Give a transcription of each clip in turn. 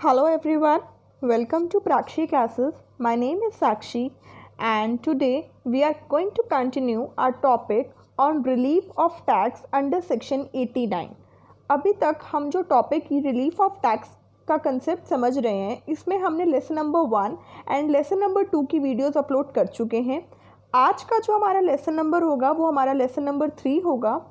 Hello everyone, welcome to Prakshi classes. My name is Sakshi and today we are going to continue our topic on relief of tax under section 89. अभी तक हम जो topic relief of tax का concept समझ रहे हैं, इसमें हमने lesson number 1 and lesson number 2 की वीडियोस अपलोड कर चुके हैं। आज का जो हमारा लेसन नंबर होगा वो हमारा लेसन नंबर 3 होगा।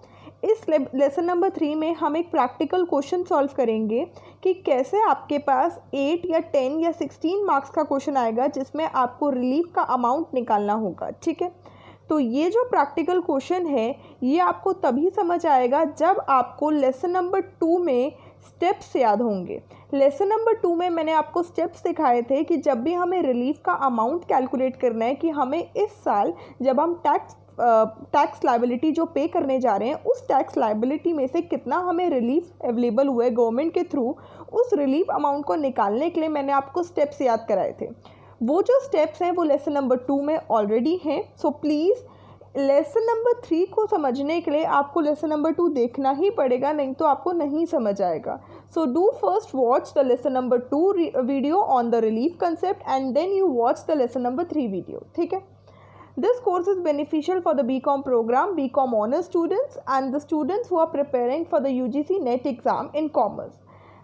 इस लेसन नंबर 3 में हम एक प्रैक्टिकल क्वेश्चन सॉल्व करेंगे कि कैसे आपके पास 8 या 10 या 16 मार्क्स का क्वेश्चन आएगा जिसमें आपको रिलीफ का अमाउंट निकालना होगा। ठीक है, तो ये जो प्रैक्टिकल क्वेश्चन है ये आपको तभी समझ आएगा जब आपको लेसन नंबर 2 में स्टेप्स याद होंगे। लेसन नंबर 2 में मैंने आपको स्टेप्स दिखाए थे कि जब भी हमें रिलीफ का अमाउंट कैलकुलेट करना है कि हमें इस साल जब हम टैक्स लायबिलिटी जो पे करने जा रहे हैं उस टैक्स लायबिलिटी में से कितना हमें रिलीफ अवेलेबल हुआ है गवर्नमेंट के थ्रू, उस रिलीफ अमाउंट को निकालने के लिए मैंने आपको स्टेप्स याद कराए थे। वो जो स्टेप्स हैं वो लेसन नंबर 2 में ऑलरेडी हैं। सो प्लीज़ लेसन नंबर 3 को समझने के लिए आपको लेसन नंबर 2 देखना ही पड़ेगा, नहीं तो आपको नहीं समझ आएगा। So do first watch the lesson number 2 video on the relief concept and then you watch the lesson number 3 video. ठीक है, this course is beneficial for the BCom program, BCom honors students and the students who are preparing for the UGC NET exam in commerce.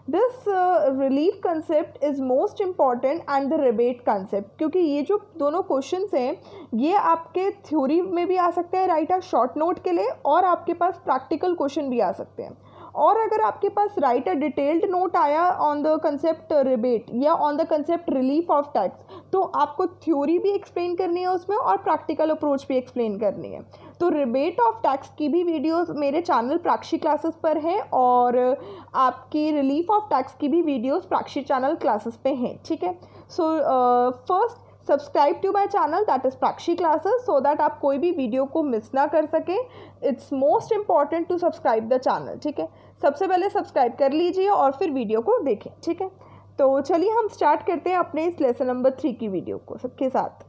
This relief concept is most important and the rebate concept, क्योंकि ये जो दोनों questions हैं ये आपके theory में भी आ सकते हैं राइट अ शॉर्ट नोट के लिए, और आपके पास प्रैक्टिकल क्वेश्चन भी आ सकते हैं। और अगर आपके पास राइट अ डिटेल्ड नोट आया ऑन द कंसेप्ट रिबेट या on the concept relief of tax, तो आपको थ्योरी भी एक्सप्लेन करनी है उसमें और प्रैक्टिकल अप्रोच भी एक्सप्लेन करनी है। तो रिबेट ऑफ टैक्स की भी वीडियोस मेरे चैनल प्राक्षी क्लासेस पर हैं और आपकी रिलीफ ऑफ टैक्स की भी वीडियोस प्राक्षी चैनल क्लासेस पे हैं। ठीक है, so first subscribe to my channel that is Prakshi classes so that आप कोई भी वीडियो को मिस ना कर सकें। It's most important to subscribe the channel. ठीक है, सबसे पहले सब्सक्राइब कर लीजिए और फिर वीडियो को देखें। ठीक है, तो चलिए हम स्टार्ट करते हैं अपने इस लेसन नंबर 3 की वीडियो को सबके साथ।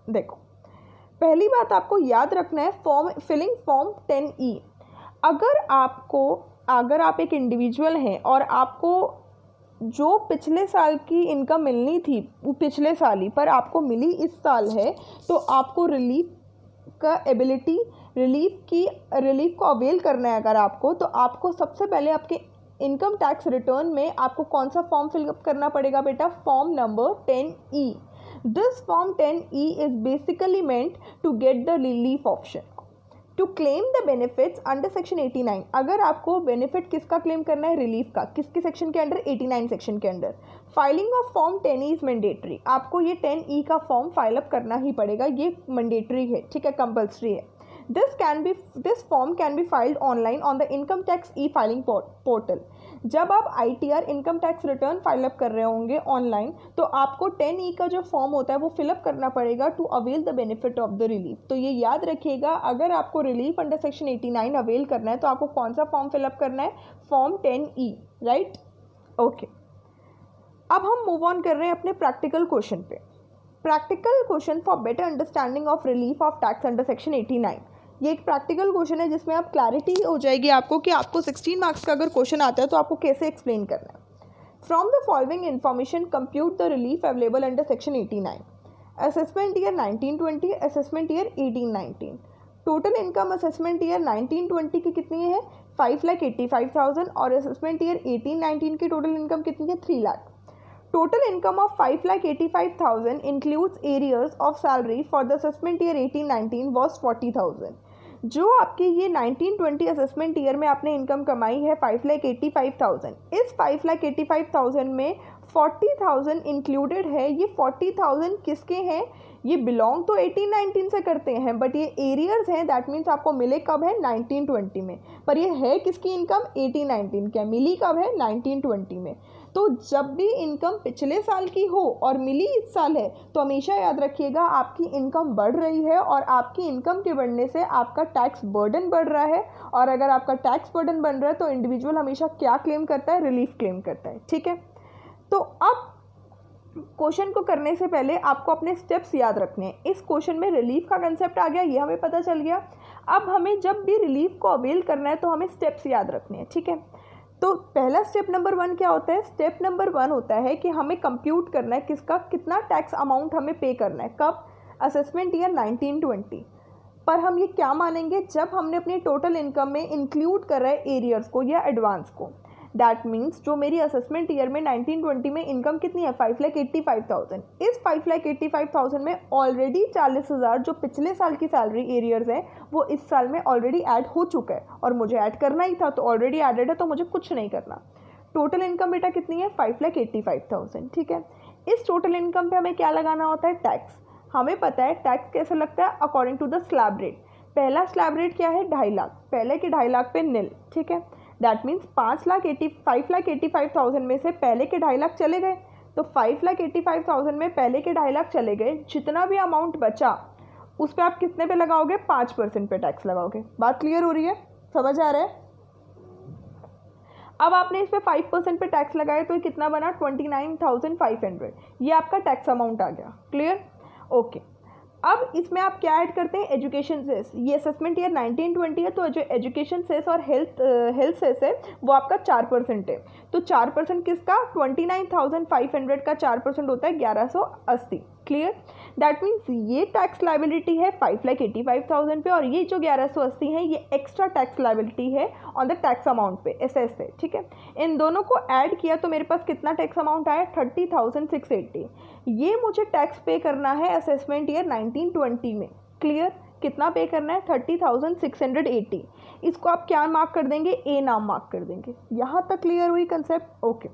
देखो, पहली बात आपको याद रखना है फिलिंग फॉर्म 10E। अगर आप एक इंडिविजुअल हैं और आपको जो पिछले साल की इनकम मिलनी थी वो पिछले साल ही पर आपको मिली इस साल है, तो आपको रिलीफ को अवेल करना है अगर आपको, तो आपको सबसे पहले आपके इनकम टैक्स रिटर्न में आपको कौन सा फॉर्म फिलअप करना पड़ेगा बेटा? Form number 10E। This form 10E is basically meant to get the relief option to claim the benefits under section 89। अगर आपको बेनिफिट किसका क्लेम करना है? रिलीफ का। किसके सेक्शन के अंडर? 89 सेक्शन के under. Filing of form 10E is mandatory. आपको ये 10E का फॉर्म फाइल अप करना ही पड़ेगा, ये मैंडेटरी है। ठीक है, कंपल्सरी है। This form can be filed online on the income tax e filing portal. जब आप ITR income tax return file up कर रहे होंगे ऑनलाइन, तो आपको 10E का जो फॉर्म होता है वो फिलअप करना पड़ेगा to avail the benefit of the relief. तो ये याद रखिएगा, अगर आपको रिलीफ अंडर सेक्शन 89 अवेल करना है तो आपको कौन सा फॉर्म फिलअप करना है? Form 10E, right? ओके, अब हम मूव ऑन कर रहे हैं अपने प्रैक्टिकल क्वेश्चन पे। Practical question for better understanding of relief of tax under section 89। ये एक प्रैक्टिकल क्वेश्चन है जिसमें आप क्लैरिटी हो जाएगी आपको कि आपको 16 मार्क्स का अगर क्वेश्चन आता है तो आपको कैसे एक्सप्लेन करना है। From the following information compute the relief available under section 89। Assessment year 1920, assessment year 1819। Total income assessment year 1920 की कितनी है? 5,85,000 और असेसमेंट ईयर 1819 की टोटल इनकम कितनी है? 3 lakh. Total income of 5,85,000 includes arrears of salary for the assessment year 18-19 was 40,000। जो आपकी ये 19-20 असेसमेंट ईयर में आपने इनकम कमाई है 5,85,000, इस 5,85,000 में 40,000 इंक्लूडेड है। ये 40,000 किसके हैं? ये बिलोंग तो 18-19 से करते हैं बट ये एरियर्स हैं, दैट मीन्स आपको मिले कब है? 19-20 में। पर ये है किसकी इनकम? 18-19 क्या मिली कब है? 19-20 में। तो जब भी इनकम पिछले साल की हो और मिली इस साल है तो हमेशा याद रखिएगा आपकी इनकम बढ़ रही है और आपकी इनकम के बढ़ने से आपका टैक्स बर्डन बढ़ रहा है। और अगर आपका टैक्स बर्डन बढ़ रहा है तो इंडिविजुअल हमेशा क्या क्लेम करता है? रिलीफ क्लेम करता है। ठीक है, तो अब क्वेश्चन को करने से पहले आपको अपने स्टेप्स याद रखने हैं। इस क्वेश्चन में रिलीफ का कंसेप्ट आ गया, ये हमें पता चल गया। अब हमें जब भी रिलीफ को अवेल करना है तो हमें स्टेप्स याद रखने हैं। ठीक है, तो पहला स्टेप नंबर 1 क्या होता है? स्टेप नंबर 1 होता है कि हमें कंप्यूट करना है किसका कितना टैक्स अमाउंट हमें पे करना है। कब? Assessment year 1920। पर हम ये क्या मानेंगे? जब हमने अपनी टोटल इनकम में इंक्लूड कर रहा है एरियर्स को या एडवांस को। दैट मीन्स जो मेरी असेसमेंट ईयर में 1920 में इनकम कितनी है? 5,85,000। इस 5,85,000 में ऑलरेडी 40,000 जो पिछले साल की सैलरी एरियर्स है वो इस साल में ऑलरेडी ऐड हो चुका है और मुझे ऐड करना ही था, तो ऑलरेडी एडेड है तो मुझे कुछ नहीं करना। टोटल इनकम बेटा कितनी है? 5,85,000। ठीक है, इस टोटल इनकम पे हमें क्या लगाना होता है? टैक्स। हमें पता है टैक्स कैसे लगता है? According to the slab rate. पहला स्लैब रेट क्या है? 2.5 लाख। पहले के 2.5 लाख पे निल। ठीक है, दैट मीन्स 5,85,000 में से पहले के 2.5 लाख चले गए, तो 5,85,000 में पहले के 2.5 लाख चले गए। जितना भी अमाउंट बचा उस पर आप कितने पे लगाओगे? 5% पे टैक्स लगाओगे। बात क्लियर हो रही है? समझ आ रहा है? अब आपने इस पे 5% पे टैक्स लगाया तो ये कितना बना? 29,500। ये आपका टैक्स अमाउंट आ गया। क्लियर? ओके। अब इसमें आप क्या ऐड करते हैं? Education cess. ये असेसमेंट ईयर 1920 है तो जो एजुकेशन सेस और हेल्थ सेस है वो आपका 4% है। तो 4% किसका? 29,500 का 4% होता है 1180। क्लियर? दैट मीन्स ये टैक्स लाइबिलिटी है 5,85,000 पे और ये जो 1180 है ये एक्स्ट्रा टैक्स लाइबिलिटी है ऑन द टैक्स अमाउंट पे, एसएस है। ठीक है, इन दोनों को ऐड किया तो मेरे पास कितना टैक्स अमाउंट आया? 30,680। ये मुझे टैक्स पे करना है असेसमेंट ईयर 1920 में। क्लियर? कितना पे करना है? 30,680। इसको आप क्या मार्क कर देंगे? ए नाम मार्क कर देंगे। यहाँ तक क्लियर हुई कंसेप्ट? ओके।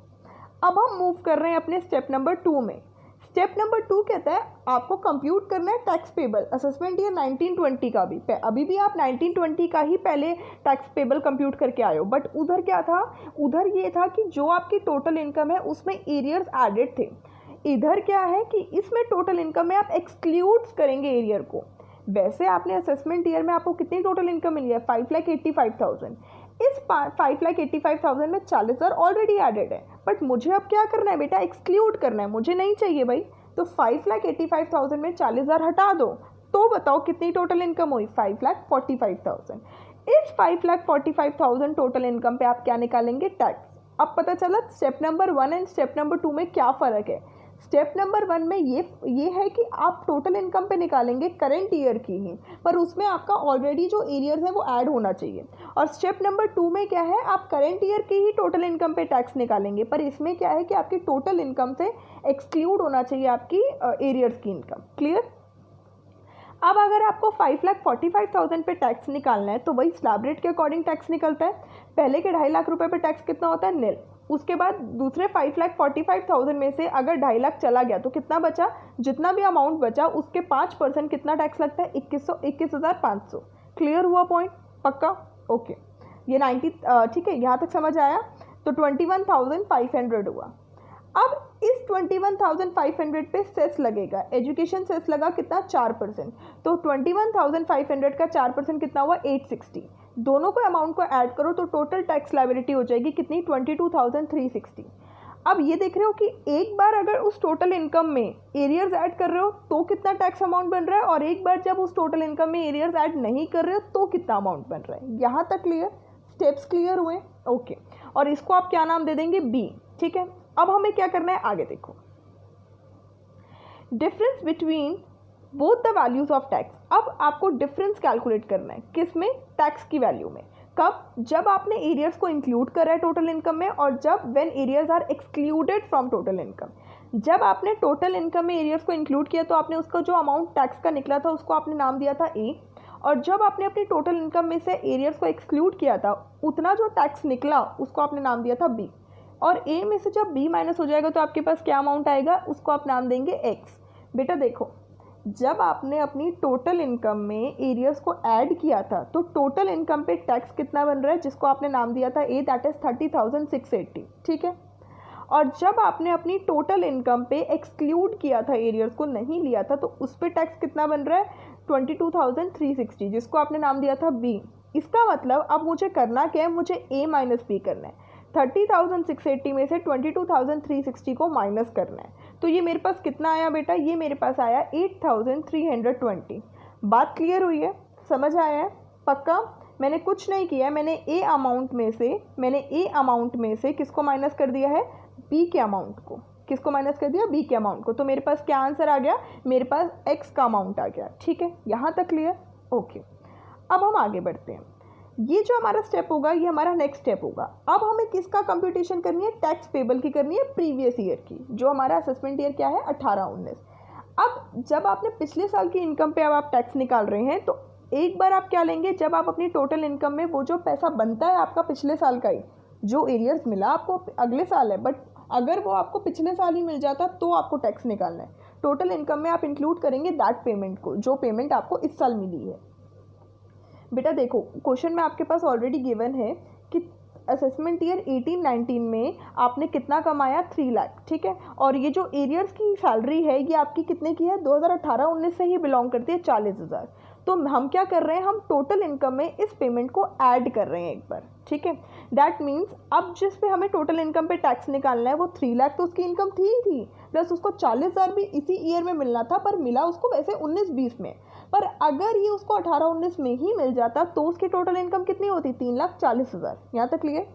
अब हम मूव कर रहे हैं अपने स्टेप नंबर 2 में। स्टेप नंबर 2 कहता है आपको कंप्यूट करना है टैक्स पेबल असेसमेंट ईयर 1920 का भी। अभी भी आप 1920 का ही पहले टैक्स पेबल कंप्यूट करके आए हो, बट उधर क्या था? उधर ये था कि जो आपकी टोटल इनकम है उसमें एरियर्स एडेड थे। इधर क्या है कि इसमें टोटल इनकम में आप एक्सक्लूड्स करेंगे एरियर को। वैसे आपने असेसमेंट ईयर में आपको कितनी टोटल इनकम मिली है? 5,85,000। इस 5,85,000 में 40,000 ऑलरेडी एडेड है, बट मुझे अब क्या करना है बेटा? एक्सक्लूड करना है। मुझे नहीं चाहिए भाई, तो 5,85,000 में 40,000 हटा दो तो बताओ कितनी टोटल इनकम हुई? 5,45,000। इस 5,45,000 टोटल इनकम पे आप क्या निकालेंगे? टैक्स। अब पता चला step number 1 and step number 2 में क्या फ़र्क है। स्टेप नंबर 1 में ये है कि आप टोटल इनकम पे निकालेंगे करंट ईयर की ही, पर उसमें आपका ऑलरेडी जो एरियर्स है वो ऐड होना चाहिए। और स्टेप नंबर 2 में क्या है? आप करंट ईयर की ही टोटल इनकम पे टैक्स निकालेंगे, पर इसमें क्या है कि आपकी टोटल इनकम से एक्सक्लूड होना चाहिए आपकी एरियर्स की इनकम। क्लियर? अब अगर आपको 5,45,000 पे टैक्स निकालना है तो वही स्लैब रेट के अकॉर्डिंग टैक्स निकलता है। पहले के 2.5 लाख रुपए पे टैक्स कितना होता है? निल। उसके बाद दूसरे 5,45,000 में से अगर 2.5 लाख चला गया तो कितना बचा? जितना भी अमाउंट बचा उसके 5% कितना टैक्स लगता है? 21,500। क्लियर हुआ पॉइंट? पक्का? ओके, ये 90 ठीक है, यहाँ तक समझ आया? तो 21,500 हुआ। अब इस 21,500 पे सेस लगेगा। एजुकेशन सेस लगा कितना? 4%। तो 21,500 का 4% कितना हुआ? 860। दोनों को अमाउंट को ऐड करो तो टोटल टैक्स लायबिलिटी हो जाएगी कितनी? 22,360। अब ये देख रहे हो कि एक बार अगर उस टोटल इनकम में एरियर्स ऐड कर रहे हो तो कितना टैक्स अमाउंट बन रहा है, और एक बार जब उस टोटल इनकम में एरियर्स ऐड नहीं कर रहे हो तो कितना अमाउंट बन रहा है। यहाँ तक क्लियर? स्टेप्स क्लियर हुए? ओके। और इसको आप क्या नाम दे देंगे? बी। ठीक है, अब हमें क्या करना है? आगे देखो, difference between both the values of tax. अब आपको डिफरेंस कैलकुलेट करना है किस में? टैक्स की वैल्यू में। कब? जब आपने एरियर्स को इंक्लूड करा है टोटल इनकम में, और जब when arrears are excluded from total income. जब आपने टोटल इनकम में एरियर्स को इंक्लूड किया तो आपने उसका जो अमाउंट टैक्स का निकला था उसको आपने नाम दिया था ए, और जब आपने अपनी टोटल इनकम में से एरियर्स को एक्सक्लूड किया था उतना जो टैक्स निकला उसको आपने नाम दिया था बी। और ए में से जब बी माइनस हो जाएगा तो आपके पास क्या अमाउंट आएगा? उसको आप नाम देंगे एक्स। बेटा देखो, जब आपने अपनी टोटल इनकम में एरियर्स को ऐड किया था तो टोटल इनकम पे टैक्स कितना बन रहा है? जिसको आपने नाम दिया था ए, दैट इज 30,680। ठीक है, और जब आपने अपनी टोटल इनकम पे एक्सक्लूड किया था, एरियर्स को नहीं लिया था, तो उस पर टैक्स कितना बन रहा है? 22,360, जिसको आपने नाम दिया था बी। इसका मतलब अब मुझे करना क्या है? मुझे ए माइनस बी करना है। 30,680 में से 22,360 को माइनस करना है। तो ये मेरे पास कितना आया बेटा? ये मेरे पास आया 8,320। बात क्लियर हुई है? समझ आया है? पक्का? मैंने कुछ नहीं किया, मैंने ए अमाउंट में से किसको माइनस कर दिया है, बी के अमाउंट को। किसको माइनस कर दिया, बी के अमाउंट को। तो मेरे पास क्या आंसर आ गया, मेरे पास एक्स का अमाउंट आ गया। ठीक है, यहाँ तक क्लियर, ओके। अब हम आगे बढ़ते हैं। ये जो हमारा स्टेप होगा ये हमारा नेक्स्ट स्टेप होगा। अब हमें किसका कंप्यूटेशन करनी है, टैक्स पेबल की करनी है, प्रीवियस ईयर की। जो हमारा असेसमेंट ईयर क्या है, 18-19। अब जब आपने पिछले साल की इनकम पे अब आप टैक्स निकाल रहे हैं, तो एक बार आप क्या लेंगे, जब आप अपनी टोटल इनकम में वो जो पैसा बनता है आपका पिछले साल का ही, जो एरियर्स मिला आपको अगले साल है, बट अगर वो आपको पिछले साल ही मिल जाता तो आपको टैक्स निकालना है। टोटल इनकम में आप इंक्लूड करेंगे दैट पेमेंट को, जो पेमेंट आपको इस साल मिली है। बेटा देखो, क्वेश्चन में आपके पास ऑलरेडी गिवन है कि असेसमेंट ईयर 18-19 में आपने कितना कमाया, 3 लाख। ठीक है, और ये जो एरियर्स की सैलरी है ये आपकी कितने की है, 2018-19 से ही बिलोंग करती है, 40,000। तो हम क्या कर रहे हैं, हम टोटल इनकम में इस पेमेंट को ऐड कर रहे हैं एक बार। ठीक है, दैट मीन्स अब जिस पे हमें टोटल इनकम पे टैक्स निकालना है वो 3 लाख तो उसकी इनकम थी प्लस उसको 40,000 भी इसी ईयर में मिलना था, पर मिला उसको वैसे 19-20 में। पर अगर ये उसको 18-19 में ही मिल जाता तो उसकी टोटल इनकम कितनी होती, 3,40,000। यहाँ तक क्लियर।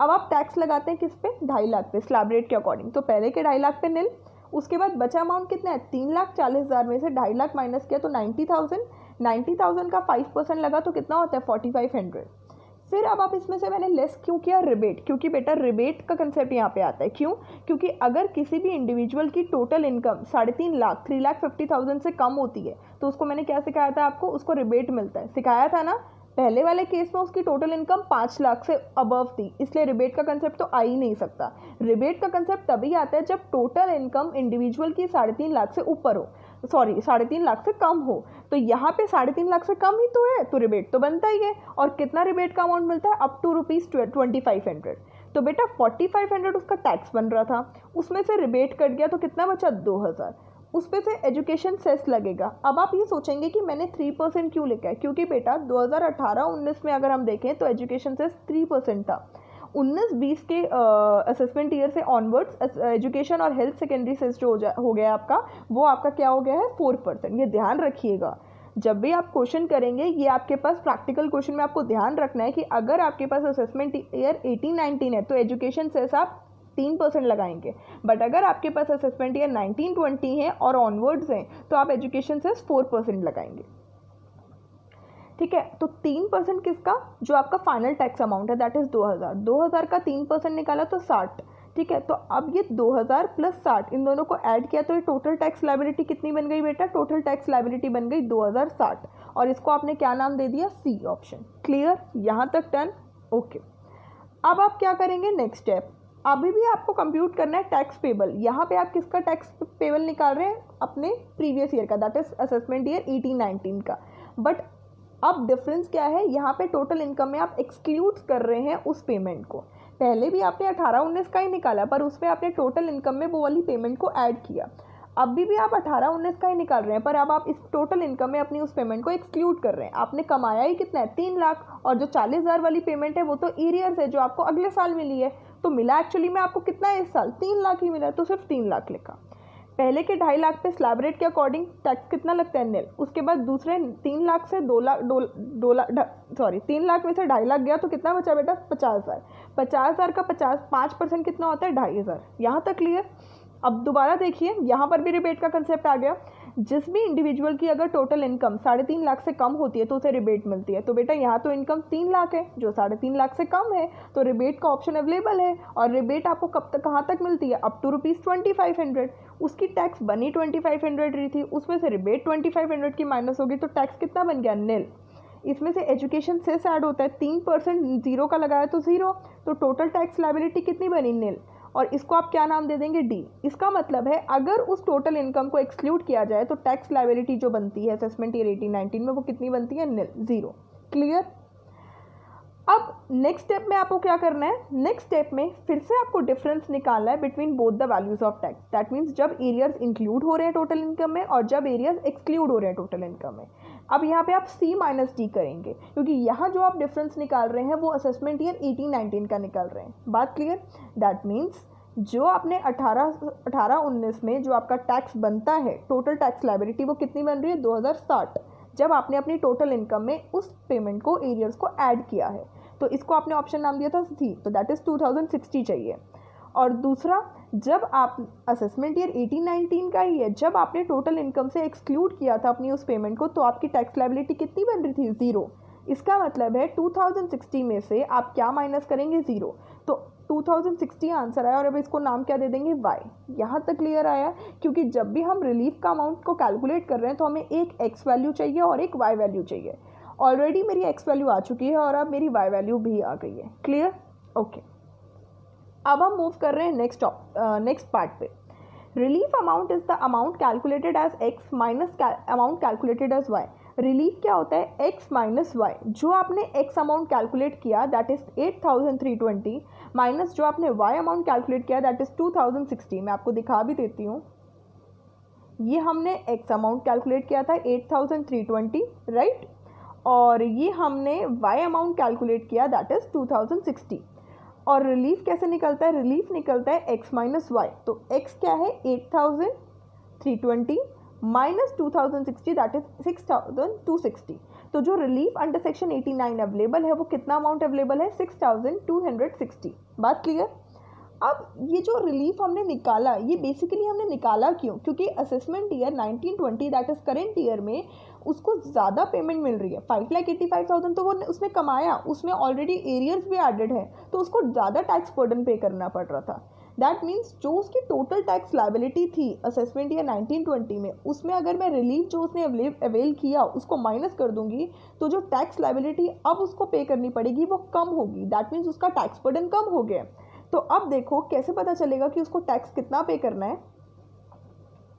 अब आप टैक्स लगाते हैं किस पे, 2.5 लाख पे, स्लैब रेट के अकॉर्डिंग। तो पहले के 2.5 लाख पे निल, उसके बाद बचा अमाउंट कितना है, 3,40,000 में से 2.5 लाख माइनस किया तो 90,000। 90,000 का 5% लगा तो कितना होता है, 4,500। फिर अब आप इसमें से मैंने लेस क्यों किया, रिबेट, क्योंकि बेटा रिबेट का कंसेप्ट यहाँ पे आता है। क्यों, क्योंकि अगर किसी भी इंडिविजुअल की टोटल इनकम 3.5 लाख 3,50,000 से कम होती है तो उसको मैंने क्या सिखाया था आपको, उसको रिबेट मिलता है, सिखाया था ना। पहले वाले केस में उसकी टोटल इनकम 5 लाख से अबव थी, इसलिए रिबेट का कंसेप्ट तो आ ही नहीं सकता। रिबेट का कंसेप्ट तभी आता है जब टोटल इनकम इंडिविजुअल की 3.5 लाख से ऊपर हो, सॉरी 3.5 लाख से कम हो। तो यहाँ पे 3.5 लाख से कम ही तो है, तो रिबेट तो बनता ही है। और कितना रिबेट का अमाउंट मिलता है, अप टू ₹2500। तो बेटा 4,500 उसका टैक्स बन रहा था, उसमें से रिबेट कट गया तो कितना बचा, 2,000। उस पे से एजुकेशन सेस लगेगा। अब आप ये सोचेंगे कि मैंने 3% क्यों लिखा है, क्योंकि बेटा 2018-19 में अगर हम देखें तो एजुकेशन सेस 3% था। 19-20 के असेसमेंट ईयर से ऑनवर्ड्स एजुकेशन और हेल्थ सेकेंडरी सेस जो हो गया आपका, वो आपका क्या हो गया है, 4%। ये ध्यान रखिएगा, जब भी आप क्वेश्चन करेंगे ये आपके पास प्रैक्टिकल क्वेश्चन में आपको ध्यान रखना है कि अगर आपके पास असेसमेंट ईयर 18-19 है तो एजुकेशन सेस आप 3% लगाएंगे, बट अगर आपके पास असेसमेंट ईयर 19-20 है और ऑनवर्ड्स हैं तो आप एजुकेशन सेस 4% लगाएंगे। ठीक है, तो 3% किसका, जो आपका फाइनल टैक्स अमाउंट है दैट इज 2,000। 2,000 का 3% निकाला तो 60। ठीक है, तो अब ये 2,000 प्लस 60 इन दोनों को ऐड किया तो ये टोटल टैक्स लायबिलिटी कितनी बन गई बेटा, टोटल टैक्स लायबिलिटी बन गई 2,060। और इसको आपने क्या नाम दे दिया, सी ऑप्शन। क्लियर, यहाँ तक डन, ओके। अब आप क्या करेंगे, नेक्स्ट स्टेप, अभी भी आपको कंप्यूट करना है टैक्स पेबल। यहाँ पे आप किसका टैक्स पेबल निकाल रहे हैं, अपने प्रीवियस ईयर का, दैट इज असेसमेंट ईयर 18-19 का। बट अब डिफरेंस क्या है, यहाँ पे टोटल इनकम में आप एक्सक्लूड कर रहे हैं उस पेमेंट को। पहले भी आपने 18-19 का ही निकाला, पर उसमें आपने टोटल इनकम में वो वाली पेमेंट को ऐड किया। अभी भी आप 18-19 का ही निकाल रहे हैं, पर अब आप इस टोटल इनकम में अपनी उस पेमेंट को एक्सक्लूड कर रहे हैं। आपने कमाया ही कितना है, 3 लाख, और जो 40,000 वाली पेमेंट है वो तो एरियर्स है जो आपको अगले साल मिली है। तो मिला एक्चुअली में आपको कितना है इस साल, 3 लाख ही मिला है, तो सिर्फ 3 लाख लिखा। पहले के 2.5 लाख पे स्लैब रेट के अकॉर्डिंग टैक्स कितना लगता है, निल। उसके बाद दूसरे 3 लाख से 3 लाख में से 2.5 लाख गया तो कितना बचा बेटा, 50,000। 50,000 का 5% कितना होता है, 2,500। यहाँ तक क्लियर। अब दोबारा देखिए, यहाँ पर भी रिबेट का कंसेप्ट आ गया। जिस भी इंडिविजुअल की अगर टोटल इनकम 3.5 लाख से कम होती है तो उसे रिबेट मिलती है। तो बेटा यहाँ तो इनकम 3 लाख है, जो 3.5 लाख से कम है, तो रिबेट का ऑप्शन अवेलेबल है। और रिबेट आपको कब तक, कहाँ तक मिलती है, अप टू ₹2500। उसकी टैक्स बनी 2500 रही थी, उसमें से रिबेट 2500 की माइनस होगी तो टैक्स कितना बन गया, निल। इसमें से एजुकेशन सेस ऐड होता है, 3% जीरो का लगाया तो 0, तो टोटल टैक्स लायबिलिटी कितनी बनी, निल। और इसको आप क्या नाम दे देंगे, डी। इसका मतलब है अगर उस टोटल इनकम को एक्सक्लूड किया जाए तो टैक्स लायबिलिटी जो बनती है असेसमेंट ईयर 18-19 में वो कितनी बनती है, निल, 0। क्लियर। अब नेक्स्ट स्टेप में आपको क्या करना है, नेक्स्ट स्टेप में फिर से आपको डिफरेंस निकालना है between both the values of tax. That means जब एरियर्स इंक्लूड हो रहे हैं टोटल इनकम में और जब एरियर्स एक्सक्लूड हो रहे हैं टोटल इनकम में। अब यहाँ पे आप C माइनस डी करेंगे, क्योंकि यहाँ जो आप डिफरेंस निकाल रहे हैं वो असेसमेंट ईयर 18-19 का निकाल रहे हैं। बात क्लियर। दैट मीन्स जो आपने 18-19 में जो आपका टैक्स बनता है, टोटल टैक्स लायबिलिटी वो कितनी बन रही है, 2,060। जब आपने अपनी टोटल इनकम में उस पेमेंट को एरियर्स को ऐड किया है। तो इसको आपने ऑप्शन नाम दिया था सी, तो दैट इज़ 2060 चाहिए। और दूसरा, जब आप असेसमेंट ईयर 18-19 का ही है, जब आपने टोटल इनकम से एक्सक्लूड किया था अपनी उस पेमेंट को, तो आपकी टैक्स लायबिलिटी कितनी बन रही थी? 0। इसका मतलब है 2060 में से आप क्या माइनस करेंगे? 0। तो 2060 आंसर आया और अब इसको नाम क्या दे देंगे? y। यहाँ तक क्लियर आया? क्योंकि जब भी हम रिलीफ का अमाउंट को कैलकुलेट कर रहे हैं तो हमें एक x वैल्यू चाहिए और एक y वैल्यू चाहिए। ऑलरेडी मेरी x वैल्यू आ चुकी है और अब मेरी y वैल्यू भी आ गई है। क्लियर? ओके। अब हम मूव कर रहे हैं नेक्स्ट पार्ट पे। Relief amount is the amount calculated as x minus amount calculated as y। Relief क्या होता है? x minus y. जो आपने x अमाउंट कैलकुलेट किया दैट इज 8320 माइनस जो आपने y अमाउंट कैलकुलेट किया दैट इज 2060। मैं आपको दिखा भी देती हूँ। ये हमने x अमाउंट कैलकुलेट किया था 8320, राइट, और ये हमने y अमाउंट कैलकुलेट किया दैट इज 2060। और रिलीफ कैसे निकलता है? रिलीफ निकलता है x माइनस वाई। तो x क्या है? 8320 माइनस 2060 दैट इज 6260। तो जो रिलीफ अंडर सेक्शन 89 अवेलेबल है वो कितना अमाउंट अवेलेबल है? 6260। बात क्लियर? अब ये जो रिलीफ हमने निकाला, ये बेसिकली हमने निकाला क्यों? क्योंकि assessment year 1920 that is current year में उसको ज़्यादा पेमेंट मिल रही है। 5,85,000 तो वो उसने कमाया, उसमें ऑलरेडी एरियर्स भी एडेड है, तो उसको ज़्यादा टैक्स बर्डन पे करना पड़ रहा था। दैट मीन्स जो उसकी टोटल टैक्स लायबिलिटी थी असेसमेंट ईयर 1920 में, उसमें अगर मैं रिलीफ जो उसने अवेल किया उसको माइनस कर दूंगी तो जो टैक्स लायबिलिटी अब उसको पे करनी पड़ेगी वो कम होगी। दैट मीन्स उसका टैक्स बर्डन कम हो गया। तो अब देखो कैसे पता चलेगा कि उसको टैक्स कितना पे करना है।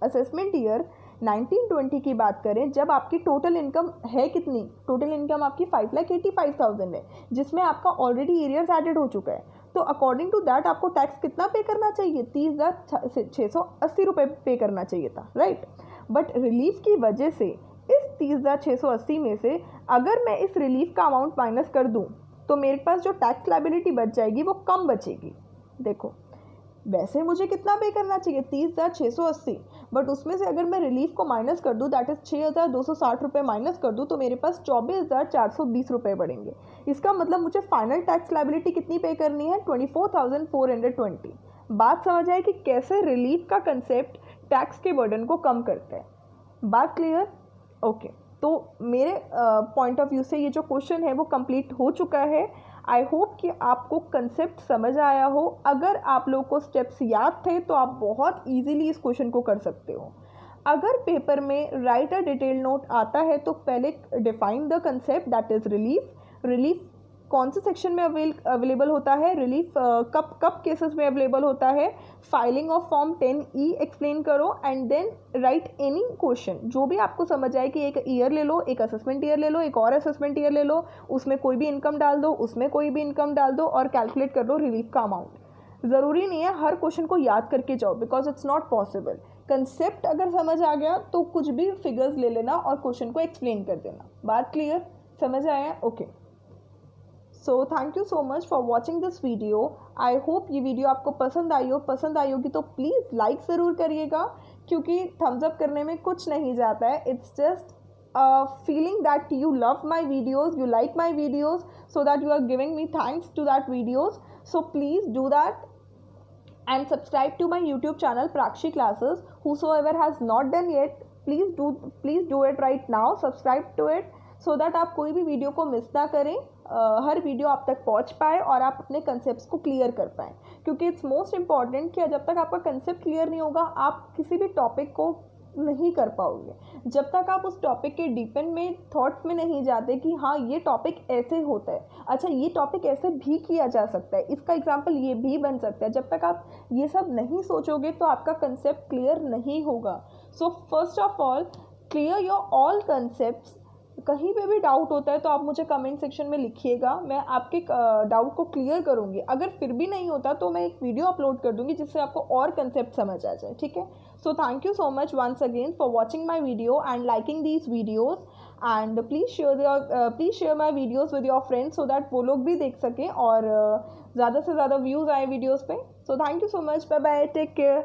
असेसमेंट ईयर 1920 की बात करें, जब आपकी टोटल इनकम है कितनी? टोटल इनकम आपकी 5,85,000 है, जिसमें आपका ऑलरेडी एरियर्स एडेड हो चुका है। तो अकॉर्डिंग टू दैट आपको टैक्स कितना पे करना चाहिए? 30,680 रुपये पे करना चाहिए था, राइट। बट रिलीफ की वजह से इस 30,680 में से अगर मैं इस रिलीफ का अमाउंट माइनस कर दूं तो मेरे पास जो टैक्स लायबिलिटी बच जाएगी वो कम बचेगी। देखो वैसे मुझे कितना पे करना चाहिए? 30,680, बट उसमें से अगर मैं रिलीफ को माइनस कर दूं दैट इज 6,260 रुपये माइनस कर दूं तो मेरे पास 24,420 रुपये बढ़ेंगे। इसका मतलब मुझे फाइनल टैक्स लायबिलिटी कितनी पे करनी है? 24,420। बात समझ आए कि कैसे रिलीफ का कंसेप्ट टैक्स के बर्डन को कम करता है। बात क्लियर? ओके। तो मेरे पॉइंट ऑफ व्यू से ये जो क्वेश्चन है वो कंप्लीट हो चुका है। आई होप कि आपको कंसेप्ट समझ आया हो। अगर आप लोग को स्टेप्स याद थे तो आप बहुत इजीली इस क्वेश्चन को कर सकते हो। अगर पेपर में राइट अ डिटेल नोट आता है तो पहले define the concept that is relief. Relief कौन से सेक्शन में अवेलेबल होता है? रिलीफ कब केसेस में अवेलेबल होता है? Filing of form 10E explain करो and then write any question जो भी आपको समझ आए कि एक ईयर ले लो, एक असेसमेंट ईयर ले लो, एक और असेसमेंट ईयर ले लो, उसमें कोई भी इनकम डाल दो, उसमें कोई भी इनकम डाल दो और कैलकुलेट कर लो रिलीफ का अमाउंट। ज़रूरी नहीं है हर क्वेश्चन को याद करके जाओ because it's not possible. Concept अगर समझ आ गया तो कुछ भी फिगर्स ले लेना और क्वेश्चन को एक्सप्लेन कर देना। बात क्लियर? समझ आया? Okay. So thank you so much for watching this video. I hope ये वीडियो आपको पसंद आई हो। पसंद आई होगी तो प्लीज़ लाइक ज़रूर करिएगा क्योंकि थम्स अप करने में कुछ नहीं जाता है। It's just feeling that you love my videos, you like my videos, so that you are giving me thanks to that videos. So please do that and subscribe to my YouTube channel Prakshi Classes. Whosoever has not done yet, please do it right now. Subscribe to it so that आप कोई भी वीडियो को miss ना करें, हर video आप तक पहुंच पाए और आप अपने कंसेप्ट्स को क्लियर कर पाएँ। क्योंकि इट्स मोस्ट इम्पॉर्टेंट कि जब तक आपका कंसेप्ट क्लियर नहीं होगा आप किसी भी टॉपिक को नहीं कर पाओगे। जब तक आप उस टॉपिक के डीपन में थॉट्स में नहीं जाते कि हाँ ये टॉपिक ऐसे होता है, अच्छा ये टॉपिक ऐसे भी किया जा सकता है, इसका एग्जांपल ये भी बन सकता है, जब तक आप ये सब नहीं सोचोगे तो आपका कंसेप्ट क्लियर नहीं होगा। So first of all clear your all concepts. कहीं पे भी डाउट होता है तो आप मुझे कमेंट सेक्शन में लिखिएगा, मैं आपके डाउट को क्लियर करूँगी। अगर फिर भी नहीं होता तो मैं एक वीडियो अपलोड कर दूँगी जिससे आपको और कंसेप्ट समझ आ जाए, ठीक है। So thank you so much once again for watching my video and liking these videos and please share my videos with your friends so that वो लोग भी देख सकें और ज़्यादा से ज़्यादा व्यूज़ आए वीडियोज़ पे। So thank you so much, bye bye, take care.